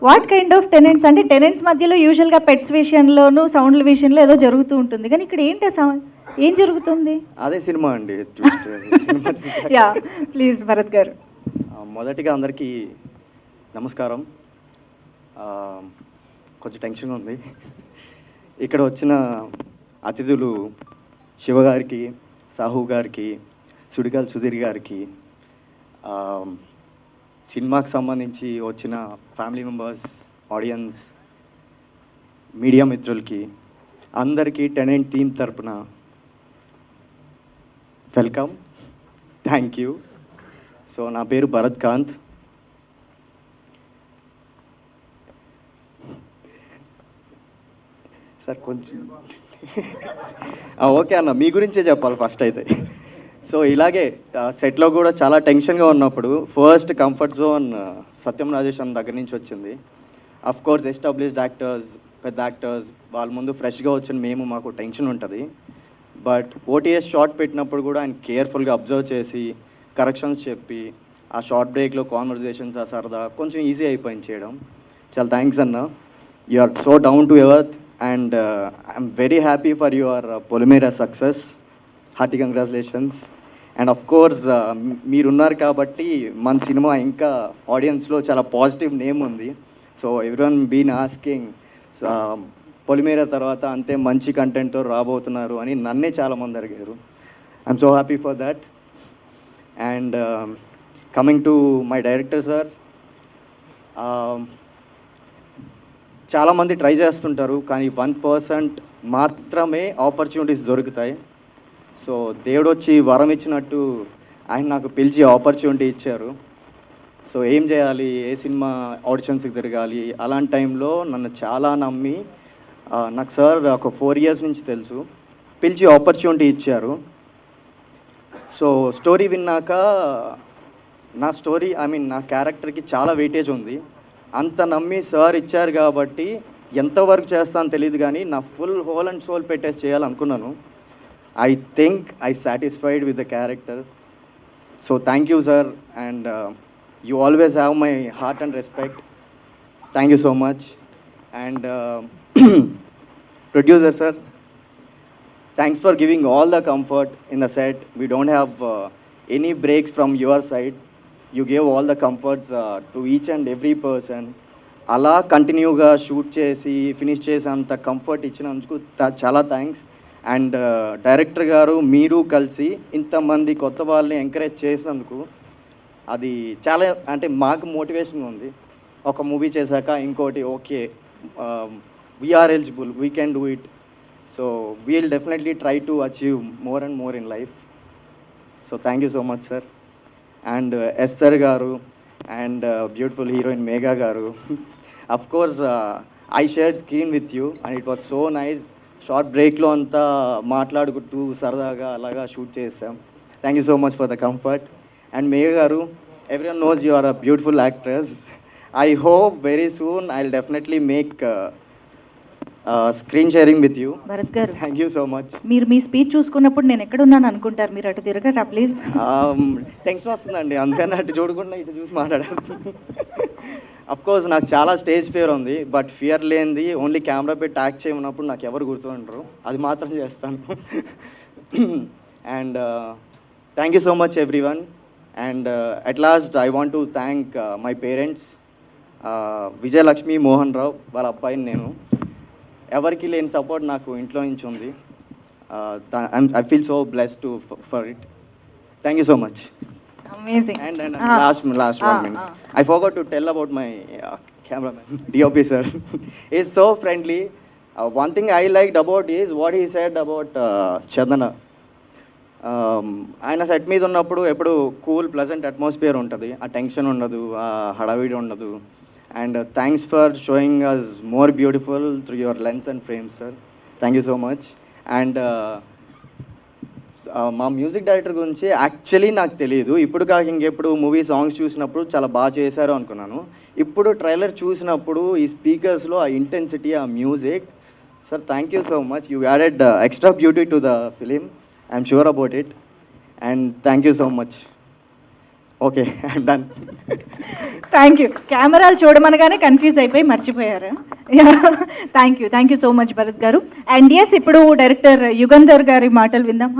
What kind of tenants అంటే tenants మధ్యలో యూజువల్గా పెట్స్ విషయంలోనూ సౌండ్ల విషయంలో ఏదో జరుగుతూ ఉంటుంది, కానీ ఇక్కడ ఏంటి ఏం జరుగుతుంది? అదే సినిమా అండి twist. Cinema yeah please Bharat గారు. మొదటిగా అందరికీ నమస్కారం. ఆ, కొంచెం టెన్షన్గా ఉంది. ఇక్కడ వచ్చిన అతిథులు శివ గారికి, సాహు గారికి, సుడిగాల్ సుధీర్ గారికి, ఆ, సినిమాకి సంబంధించి వచ్చిన ఫ్యామిలీ మెంబర్స్, ఆడియన్స్, మీడియా మిత్రులకి అందరికీ టెనెంట్ టీమ్ తరపున వెల్కమ్, థ్యాంక్ యూ. సో నా పేరు భరత్ కాంత్. సార్ కొంచెం ఓకే అన్న, మీ గురించే చెప్పాలి ఫస్ట్ అయితే. సో ఇలాగే సెట్లో కూడా చాలా టెన్షన్గా ఉన్నప్పుడు ఫస్ట్ కంఫర్ట్ జోన్ సత్యం రాజేష్ అన్న దగ్గర నుంచి వచ్చింది. అఫ్ కోర్స్ ఎస్టాబ్లిష్డ్ యాక్టర్స్, పెద్ద యాక్టర్స్ వాళ్ళ ముందు ఫ్రెష్గా వచ్చిన మేము మాకు టెన్షన్ ఉంటుంది. బట్ ఓటీఎస్ షార్ట్ పెట్టినప్పుడు కూడా ఆయన కేర్ఫుల్గా అబ్జర్వ్ చేసి కరెక్షన్స్ చెప్పి ఆ షార్ట్ బ్రేక్లో కాన్వర్జేషన్స్ ఆ సరదా కొంచెం ఈజీ అయిపోయింది చేయడం. చాలా థ్యాంక్స్ అన్న. You are so down to earth and I'm very happy for your Polimera success. Hearty congratulations. And of course మీరున్నారు కాబట్టి మన సినిమా ఇంకా ఆడియన్స్లో చాలా పాజిటివ్ నేమ్ ఉంది. So everyone been asking Polimera తర్వాత అంతే మంచి కంటెంట్తో రాబోతున్నారు అని నన్నే చాలామంది అడిగారు. I'm so happy for that. And coming to my director sir, చాలామంది ట్రై చేస్తుంటారు కానీ 1% మాత్రమే ఆపర్చునిటీస్ దొరుకుతాయి. సో దేవుడు వచ్చి వరం ఇచ్చినట్టు ఆయన నాకు పిలిచి ఆపర్చునిటీ ఇచ్చారు. సో ఏం చేయాలి, ఏ సినిమా ఆడిషన్స్కి తిరగాలి, అలాంటి టైంలో నన్ను చాలా నమ్మి నాకు సార్ ఒక 4 years నుంచి తెలుసు, పిలిచి ఆపర్చునిటీ ఇచ్చారు. సో స్టోరీ విన్నాక నా స్టోరీ నా క్యారెక్టర్కి చాలా వెయిటేజ్ ఉంది. అంత నమ్మి సార్ ఇచ్చారు కాబట్టి ఎంత వర్క్ చేస్తానో తెలియదు కానీ నా ఫుల్ హోల్ అండ్ సోల్ పెట్టేసి చేయాలనుకున్నాను. I think I satisfied with the character. So thank you sir, and you always have my heart and respect. Thank you so much. And producer sir, thanks for giving all the comfort in the set. We don't have any breaks from your side. You gave all the comforts to each and every person. అలా కంటిన్యూగా shoot చేసి finish చేసేంత comfort ఇచ్చినందుకు చాలా thanks. And director గారు మీరు కలిసి ఇంతమంది కొత్త వాళ్ళని ఎంకరేజ్ చేసినందుకు అది చాలా అంటే మాకు మోటివేషన్గా ఉంది. ఒక మూవీ చేశాక ఇంకోటి okay, we are eligible, we can do it. So we'll definitely try to achieve more and more in life. So thank you so much sir. And Esther garu and beautiful heroine Megha garu. Of course I shared screen with you and it was so nice. Short break lo anta maatladukuntu saradaga alaga shoot chesam. Thank you so much for the comfort. And Megha garu, everyone knows you are a beautiful actress. I hope very soon I'll definitely make screen sharing with you. Bharat గారు, thank you so much. మీరు మీ speech చూసుకున్నప్పుడు నేను ఎక్కడున్నాను అనుకుంటారు, మీరు అటు తిరగట please. Tension వస్తుందండి, అందుకని అటు చూడకుండా ఇటు చూసి మాట్లాడేస్తుంది. అఫ్ కోర్స్ నాకు చాలా స్టేజ్ ఫియర్ ఉంది, బట్ ఫియర్ లేనిది ఓన్లీ కెమెరా పెట్టి యాక్ట్ చేయమన్నప్పుడు నాకు ఎవరు గుర్తుండరు, అది మాత్రం చేస్తాను. And thank you so much everyone. And at last I want to thank my parents, Vijayalakshmi Mohan Rao వాళ్ళ అబ్బాయిని. నేను ఎవరికి లేని సపోర్ట్ నాకు ఇంట్లో నుంచి ఉంది. I feel so blessed to for it. Thank you so much. Amazing. And last 1 minute. I forgot to tell about my cameraman, DOP sir. He's so friendly. One thing I liked about is what he said about Chandana. ఆయన set మీద ఉన్నప్పుడు ఎప్పుడు cool pleasant atmosphere ఉంటుంది, ఆ tension ఉండదు, ఆ హడావిడి ఉండదు. And thanks for showing us more beautiful through your lens and frames sir. Thank you so much. And మా మ్యూజిక్ డైరెక్టర్ గురించి యాక్చువల్లీ నాకు తెలియదు. ఇప్పుడు కాక ఇంకెప్పుడు మూవీ సాంగ్స్ చూసినప్పుడు చాలా బాగా చేశారు అనుకున్నాను. ఇప్పుడు ట్రైలర్ చూసినప్పుడు ఈ స్పీకర్స్లో ఆ ఇంటెన్సిటీ, ఆ music, sir thank you so much. You added extra beauty to the film. I'm sure about it. And thank you so much. Okay, I'm done. Thank you. కెమెరాలు చూడమనగానే కన్ఫ్యూజ్ అయిపోయి మర్చిపోయారు. Thank you so much Bharat గారు. And yes, ఇప్పుడు director Yugandhar గారి మాటలు విందాం.